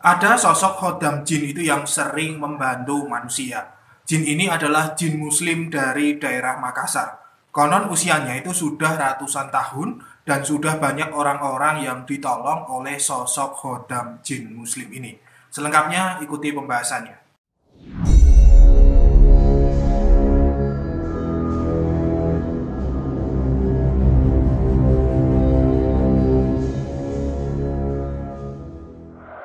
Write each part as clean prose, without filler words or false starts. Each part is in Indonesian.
Ada sosok Khodam Jin itu yang sering membantu manusia. Jin ini adalah jin muslim dari daerah Makassar. Konon usianya itu sudah ratusan tahun dan sudah banyak orang-orang yang ditolong oleh sosok Khodam Jin muslim ini. Selengkapnya ikuti pembahasannya.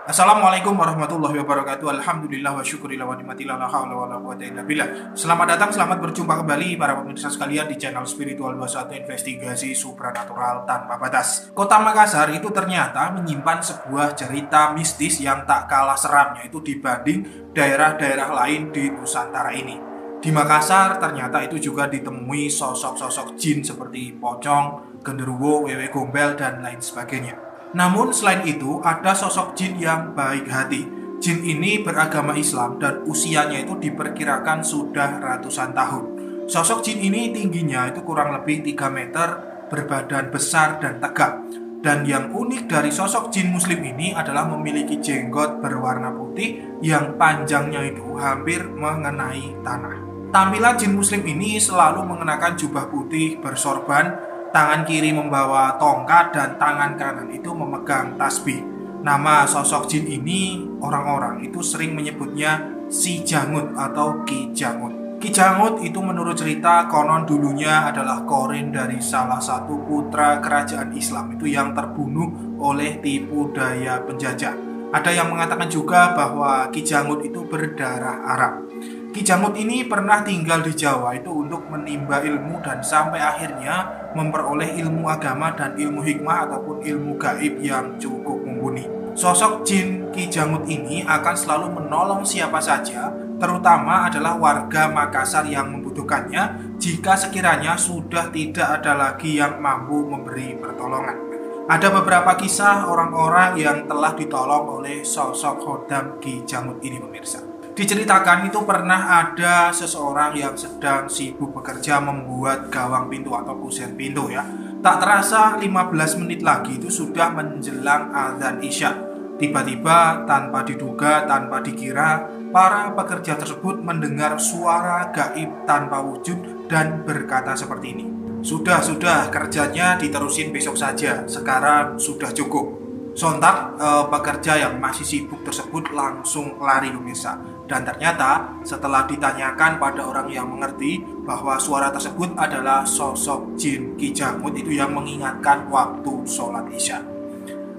Assalamualaikum warahmatullahi wabarakatuh. Alhamdulillah wa syukurillah wa nikmatillah la haula wa la quwwata illa billah. Selamat datang, selamat berjumpa kembali para pemirsa sekalian di channel Spiritual 21 Investigasi Supranatural Tanpa Batas. Kota Makassar itu ternyata menyimpan sebuah cerita mistis yang tak kalah seramnya itu dibanding daerah-daerah lain di Nusantara ini. Di Makassar ternyata itu juga ditemui sosok-sosok jin seperti pocong, genderuwo, wewe gombel, dan lain sebagainya. Namun selain itu ada sosok jin yang baik hati. Jin ini beragama Islam dan usianya itu diperkirakan sudah ratusan tahun. Sosok jin ini tingginya itu kurang lebih 3 meter, berbadan besar dan tegap. Dan yang unik dari sosok jin muslim ini adalah memiliki jenggot berwarna putih yang panjangnya itu hampir mengenai tanah. Tampilan jin muslim ini selalu mengenakan jubah putih bersorban, tangan kiri membawa tongkat dan tangan kanan itu memegang tasbih. Nama sosok jin ini orang-orang itu sering menyebutnya Si Jangut atau Ki Jangut. Ki Jangut itu menurut cerita konon dulunya adalah korin dari salah satu putra kerajaan Islam itu yang terbunuh oleh tipu daya penjajah. Ada yang mengatakan juga bahwa Ki Jangut itu berdarah Arab. Ki Jangut ini pernah tinggal di Jawa itu untuk menimba ilmu dan sampai akhirnya memperoleh ilmu agama dan ilmu hikmah ataupun ilmu gaib yang cukup mumpuni. Sosok jin Ki Jangut ini akan selalu menolong siapa saja, terutama adalah warga Makassar yang membutuhkannya jika sekiranya sudah tidak ada lagi yang mampu memberi pertolongan. Ada beberapa kisah orang-orang yang telah ditolong oleh sosok Khodam Ki Jangut ini, pemirsa. Diceritakan itu pernah ada seseorang yang sedang sibuk bekerja membuat gawang pintu atau kusen pintu ya. Tak terasa 15 menit lagi itu sudah menjelang azan Isya. Tiba-tiba tanpa diduga, tanpa dikira, para pekerja tersebut mendengar suara gaib tanpa wujud dan berkata seperti ini. Sudah, kerjanya diterusin besok saja, sekarang sudah cukup. Sontak pekerja yang masih sibuk tersebut langsung lari, pemirsa. Dan ternyata setelah ditanyakan pada orang yang mengerti bahwa suara tersebut adalah sosok jin Ki Jangut itu yang mengingatkan waktu sholat Isya.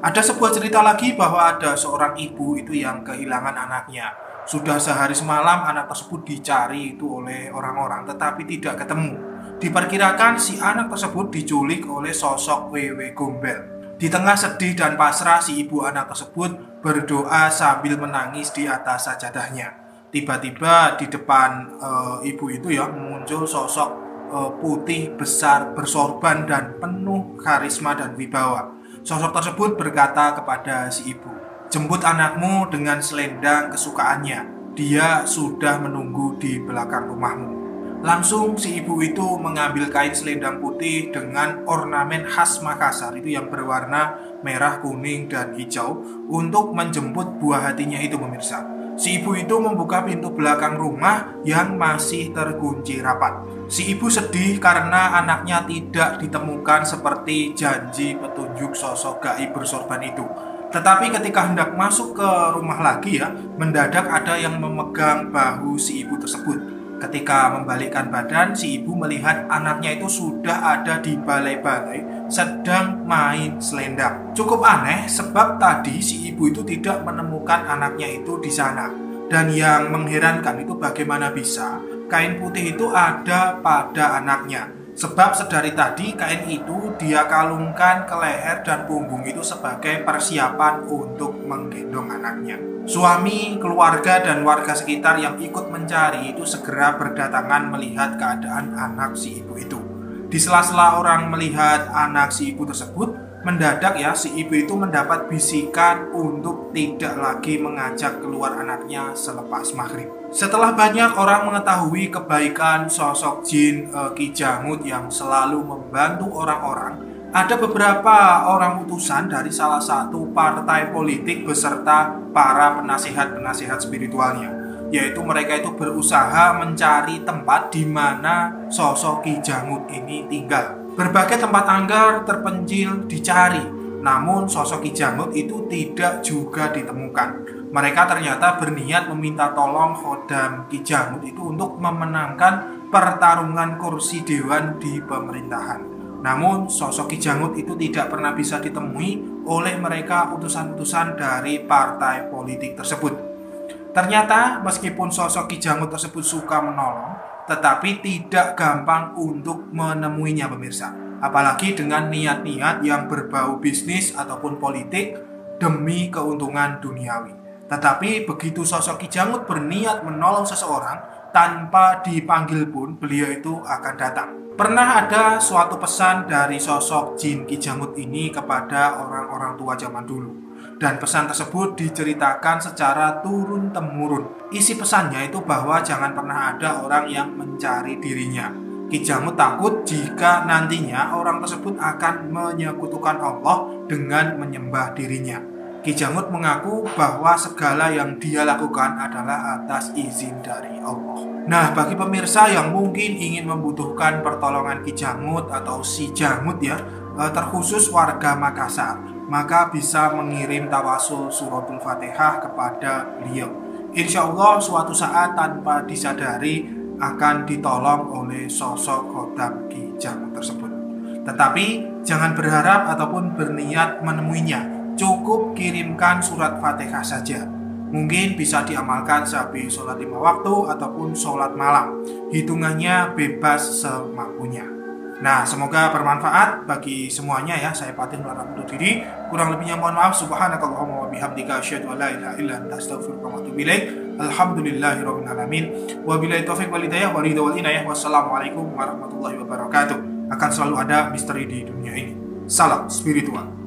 Ada sebuah cerita lagi bahwa ada seorang ibu itu yang kehilangan anaknya. Sudah sehari semalam anak tersebut dicari itu oleh orang-orang tetapi tidak ketemu. Diperkirakan si anak tersebut diculik oleh sosok wewe gombel. Di tengah sedih dan pasrah, si ibu anak tersebut berdoa sambil menangis di atas sajadahnya. Tiba-tiba di depan ibu itu ya muncul sosok putih besar bersorban dan penuh karisma dan wibawa. Sosok tersebut berkata kepada si ibu, "Jemput anakmu dengan selendang kesukaannya. Dia sudah menunggu di belakang rumahmu." Langsung si ibu itu mengambil kain selendang putih dengan ornamen khas Makassar itu yang berwarna merah, kuning, dan hijau untuk menjemput buah hatinya itu, pemirsa. Si ibu itu membuka pintu belakang rumah yang masih terkunci rapat. Si ibu sedih karena anaknya tidak ditemukan seperti janji petunjuk sosok gaib bersorban itu. Tetapi ketika hendak masuk ke rumah lagi ya, mendadak ada yang memegang bahu si ibu tersebut. Ketika membalikkan badan, si ibu melihat anaknya itu sudah ada di balai-balai sedang main selendang. Cukup aneh sebab tadi si ibu itu tidak menemukan anaknya itu di sana. Dan yang mengherankan itu bagaimana bisa kain putih itu ada pada anaknya. Sebab sedari tadi kain itu dia kalungkan ke leher dan punggung itu sebagai persiapan untuk menggendong anaknya. Suami, keluarga, dan warga sekitar yang ikut mencari itu segera berdatangan melihat keadaan anak si ibu itu. Di sela-sela orang melihat anak si ibu tersebut, mendadak ya si ibu itu mendapat bisikan untuk tidak lagi mengajak keluar anaknya selepas maghrib. Setelah banyak orang mengetahui kebaikan sosok jin Ki Jangut yang selalu membantu orang-orang, Ada beberapa orang utusan dari salah satu partai politik beserta para penasihat-penasihat spiritualnya, yaitu mereka itu berusaha mencari tempat di mana sosok Ki Jangut ini tinggal. Berbagai tempat angker terpencil dicari, namun sosok Ki Jangut itu tidak juga ditemukan. Mereka ternyata berniat meminta tolong Khodam Ki Jangut itu untuk memenangkan pertarungan kursi dewan di pemerintahan. Namun sosok Ki Jangut itu tidak pernah bisa ditemui oleh mereka utusan-utusan dari partai politik tersebut. Ternyata meskipun sosok Ki Jangut tersebut suka menolong, tetapi tidak gampang untuk menemuinya pemirsa. Apalagi dengan niat-niat yang berbau bisnis ataupun politik demi keuntungan duniawi. Tetapi begitu sosok Ki Jangut berniat menolong seseorang, tanpa dipanggil pun beliau itu akan datang. Pernah ada suatu pesan dari sosok Jin Ki Jangut ini kepada orang-orang tua zaman dulu. Dan pesan tersebut diceritakan secara turun-temurun. Isi pesannya itu bahwa jangan pernah ada orang yang mencari dirinya. Ki Jangut takut jika nantinya orang tersebut akan menyekutukan Allah dengan menyembah dirinya. Ki Jangut mengaku bahwa segala yang dia lakukan adalah atas izin dari Allah. Nah, bagi pemirsa yang mungkin ingin membutuhkan pertolongan Ki Jangut atau si Jangut ya, terkhusus warga Makassar, maka bisa mengirim tawasul suratul Fatihah kepada beliau. Insya Allah suatu saat tanpa disadari akan ditolong oleh sosok Khodam Ki Jangut tersebut. Tetapi jangan berharap ataupun berniat menemuinya. Cukup kirimkan surat Fatihah saja. Mungkin bisa diamalkan sehabis sholat 5 waktu ataupun sholat malam. Hitungannya bebas semampunya. Nah, semoga bermanfaat bagi semuanya ya. Saya Fatin melarang undur diri. Kurang lebihnya mohon maaf. Subhanakallahumma wa bihamdika asyhadu an la ilaha illa anta astaghfiruka wa atubu ilaik. Alhamdulillahirabbil alamin. Wabillahi taufiq wal hidayah wa ridha wal inayah. Wassalamualaikum warahmatullahi wabarakatuh. Akan selalu ada misteri di dunia ini. Salam spiritual.